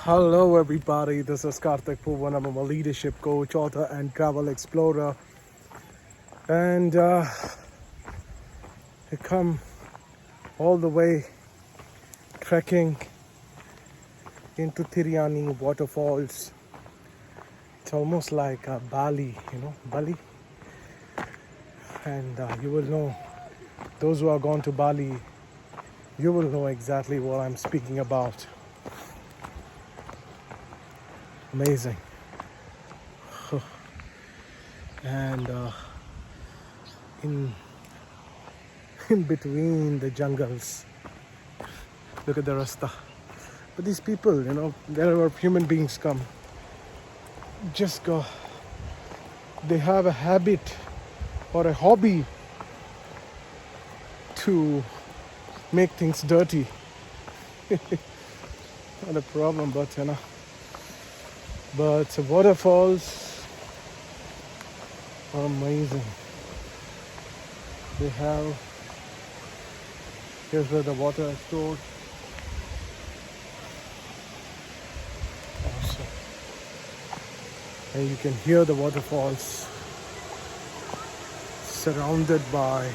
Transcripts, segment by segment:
Hello everybody, this is Karthik Poovanam. I'm a leadership coach, author and travel explorer. And I come all the way trekking into Tiryani Waterfalls. It's almost like Bali, Bali. And you will know, those who are gone to Bali, you will know exactly what I'm speaking about. Amazing. And in between the jungles, look at the rasta. But these people, wherever human beings come, just go. They have a habit or a hobby to make things dirty. Not a problem, but But the waterfalls are amazing. They have, here's where the water is stored. Awesome. And you can hear the waterfalls surrounded by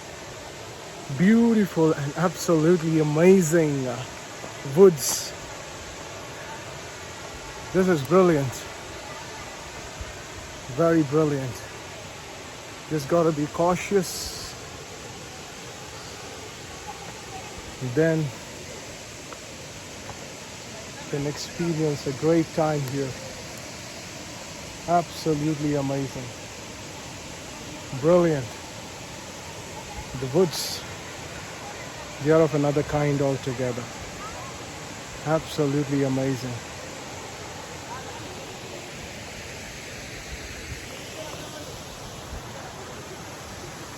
beautiful and absolutely amazing woods. This is brilliant. Very brilliant. Just gotta be cautious. Then you can experience a great time here. Absolutely amazing. Brilliant. The woods, they are of another kind altogether. Absolutely amazing.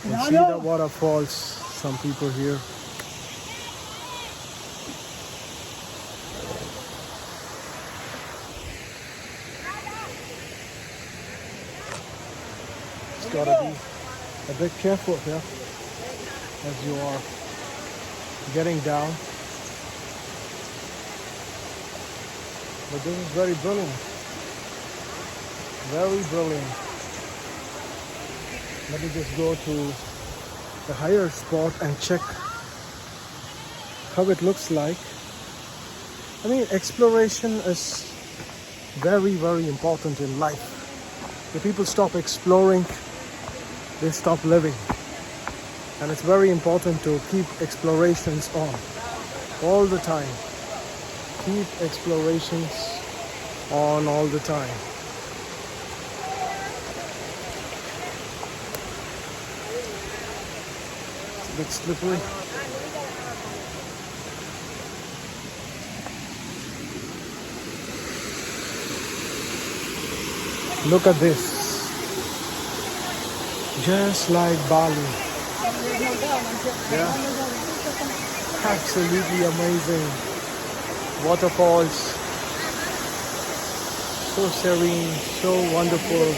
You can see the waterfalls, some people here. Just gotta be a bit careful here as you are getting down. But this is very brilliant. Very brilliant. Let me just go to the higher spot and check how it looks like. I mean, exploration is very, very important in life. If people stop exploring, they stop living. And it's very important to keep explorations on all the time. Keep explorations on all the time. It's a bit slippery. Look at this. Just like Bali. Yeah. Absolutely amazing. Waterfalls. So serene, so wonderful.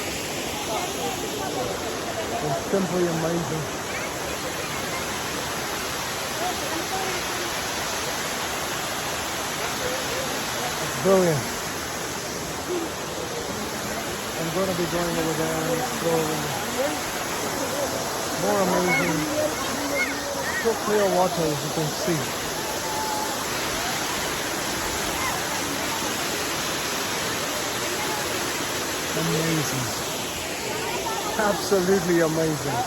And simply amazing. It's brilliant. I'm going to be going over there and exploring. More amazing. So clear water, as you can see. Amazing. Absolutely amazing.